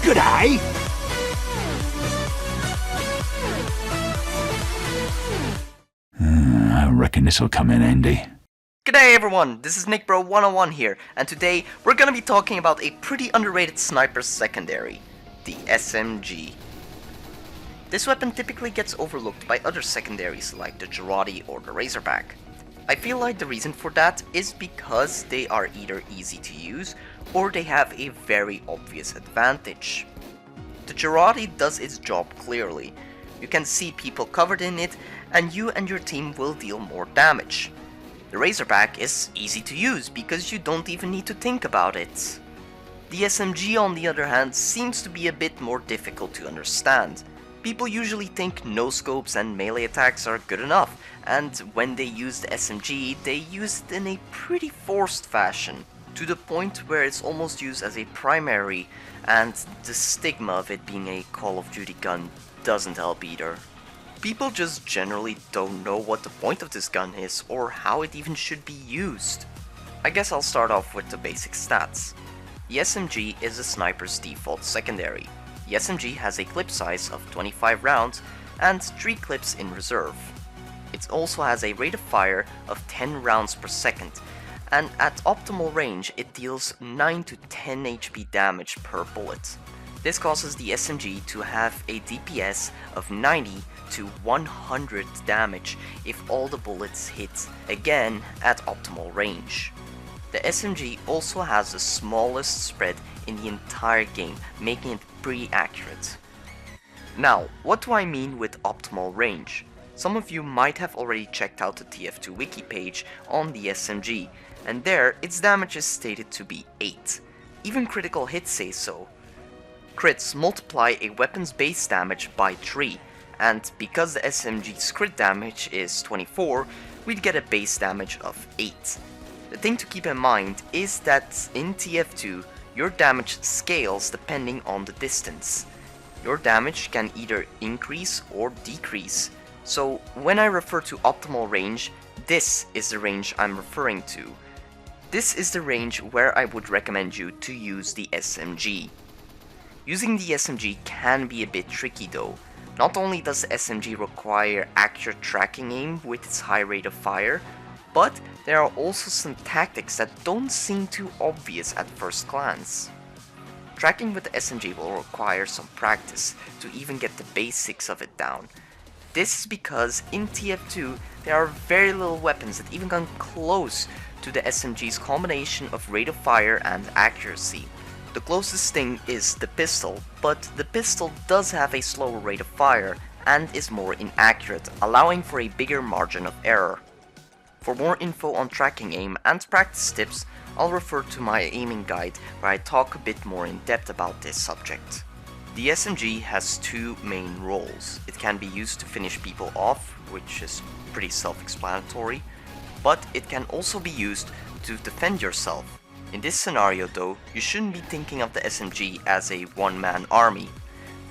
Good eye. I reckon this'll come in handy. G'day everyone, this is NickBro101 here, and today we're gonna be talking about a pretty underrated sniper secondary, the SMG. This weapon typically gets overlooked by other secondaries like the Girardi or the Razorback. I feel like the reason for that is because they are either easy to use or they have a very obvious advantage. The Girardi does its job clearly. You can see people covered in it and you and your team will deal more damage. The Razorback is easy to use because you don't even need to think about it. The SMG on the other hand seems to be a bit more difficult to understand. People usually think no-scopes and melee attacks are good enough, and when they use the SMG, they use it in a pretty forced fashion, to the point where it's almost used as a primary, and the stigma of it being a Call of Duty gun doesn't help either. People just generally don't know what the point of this gun is, or how it even should be used. I guess I'll start off with the basic stats. The SMG is a sniper's default secondary. The SMG has a clip size of 25 rounds and 3 clips in reserve. It also has a rate of fire of 10 rounds per second, and at optimal range it deals 9 to 10 HP damage per bullet. This causes the SMG to have a DPS of 90 to 100 damage if all the bullets hit, again at optimal range. The SMG also has the smallest spread in the entire game, making it pretty accurate. Now, what do I mean with optimal range? Some of you might have already checked out the TF2 wiki page on the SMG, and there its damage is stated to be 8. Even critical hits say so. Crits multiply a weapon's base damage by 3, and because the SMG's crit damage is 24, we'd get a base damage of 8. The thing to keep in mind is that in TF2, your damage scales depending on the distance. Your damage can either increase or decrease, so when I refer to optimal range, this is the range I'm referring to. This is the range where I would recommend you to use the SMG. Using the SMG can be a bit tricky though. Not only does the SMG require accurate tracking aim with its high rate of fire, but there are also some tactics that don't seem too obvious at first glance. Tracking with the SMG will require some practice to even get the basics of it down. This is because in TF2 there are very little weapons that even come close to the SMG's combination of rate of fire and accuracy. The closest thing is the pistol, but the pistol does have a slower rate of fire and is more inaccurate, allowing for a bigger margin of error. For more info on tracking aim and practice tips, I'll refer to my aiming guide where I talk a bit more in depth about this subject. The SMG has 2 main roles. It can be used to finish people off, which is pretty self-explanatory, but it can also be used to defend yourself. In this scenario though, you shouldn't be thinking of the SMG as a one-man army.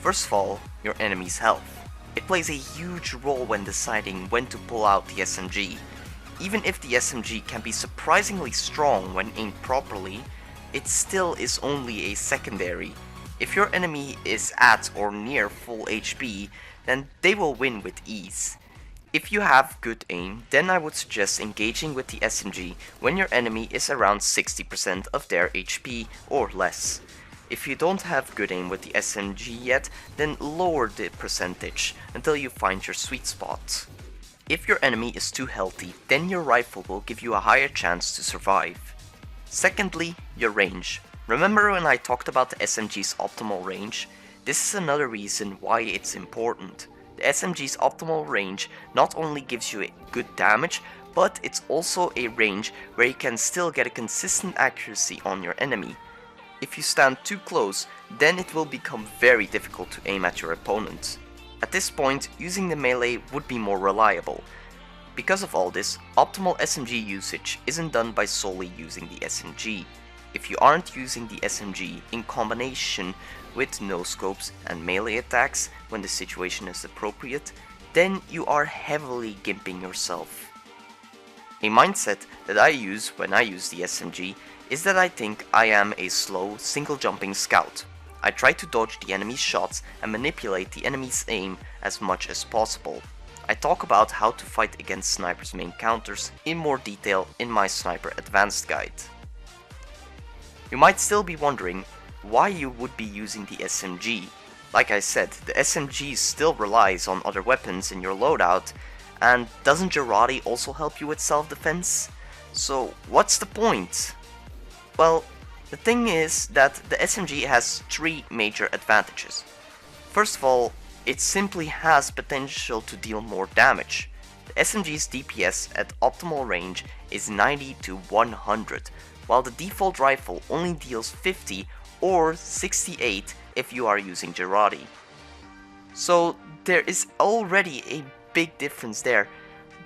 First of all, your enemy's health. It plays a huge role when deciding when to pull out the SMG. Even if the SMG can be surprisingly strong when aimed properly, it still is only a secondary. If your enemy is at or near full HP, then they will win with ease. If you have good aim, then I would suggest engaging with the SMG when your enemy is around 60% of their HP or less. If you don't have good aim with the SMG yet, then lower the percentage until you find your sweet spot. If your enemy is too healthy, then your rifle will give you a higher chance to survive. Secondly, your range. Remember when I talked about the SMG's optimal range? This is another reason why it's important. The SMG's optimal range not only gives you a good damage, but it's also a range where you can still get a consistent accuracy on your enemy. If you stand too close, then it will become very difficult to aim at your opponent. At this point, using the melee would be more reliable. Because of all this, optimal SMG usage isn't done by solely using the SMG. If you aren't using the SMG in combination with no-scopes and melee attacks when the situation is appropriate, then you are heavily gimping yourself. A mindset that I use when I use the SMG is that I think I am a slow, single jumping scout. I try to dodge the enemy's shots and manipulate the enemy's aim as much as possible. I talk about how to fight against snipers' main counters in more detail in my Sniper Advanced Guide. You might still be wondering why you would be using the SMG. Like I said, the SMG still relies on other weapons in your loadout, and doesn't Jarate also help you with self-defense? So what's the point? Well, the thing is that the SMG has 3 major advantages. First of all, it simply has potential to deal more damage. The SMG's DPS at optimal range is 90 to 100, while the default rifle only deals 50 or 68 if you are using Jarate. So there is already a big difference there,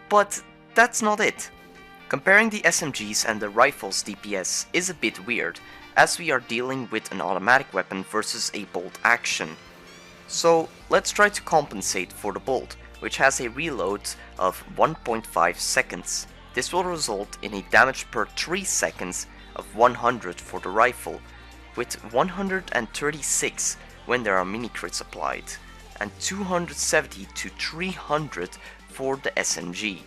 but that's not it. Comparing the SMGs and the rifle's DPS is a bit weird, as we are dealing with an automatic weapon versus a bolt action. So let's try to compensate for the bolt, which has a reload of 1.5 seconds. This will result in a damage per 3 seconds of 100 for the rifle, with 136 when there are mini crits applied, and 270 to 300 for the SMG.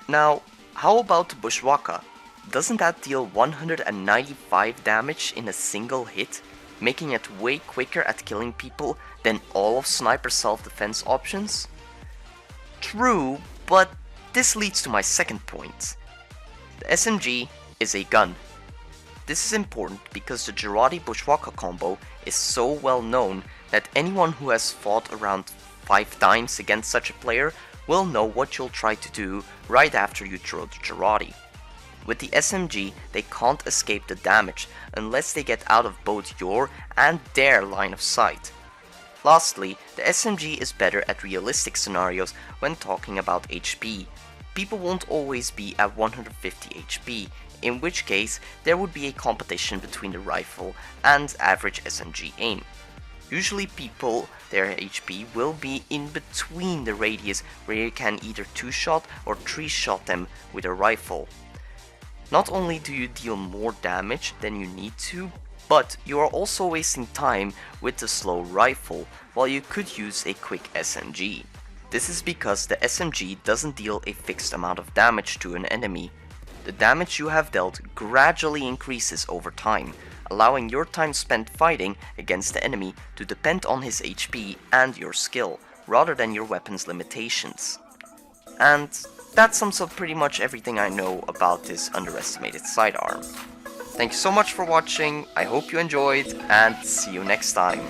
Now, how about the Bushwacka? Doesn't that deal 195 damage in a single hit, making it way quicker at killing people than all of Sniper's self-defense options? True, but this leads to my second point. The SMG is a gun. This is important because the Jarate Bushwacka combo is so well known that anyone who has fought around 5 times against such a player will know what you'll try to do right after you throw the Jarate. With the SMG, they can't escape the damage unless they get out of both your and their line of sight. Lastly, the SMG is better at realistic scenarios when talking about HP. People won't always be at 150 HP, in which case there would be a competition between the rifle and average SMG aim. Usually people, their HP will be in between the radius where you can either 2-shot or 3-shot them with a rifle. Not only do you deal more damage than you need to, but you are also wasting time with the slow rifle while you could use a quick SMG. This is because the SMG doesn't deal a fixed amount of damage to an enemy. The damage you have dealt gradually increases over time, allowing your time spent fighting against the enemy to depend on his HP and your skill, rather than your weapon's limitations. And that sums up pretty much everything I know about this underestimated sidearm. Thank you so much for watching, I hope you enjoyed, and see you next time.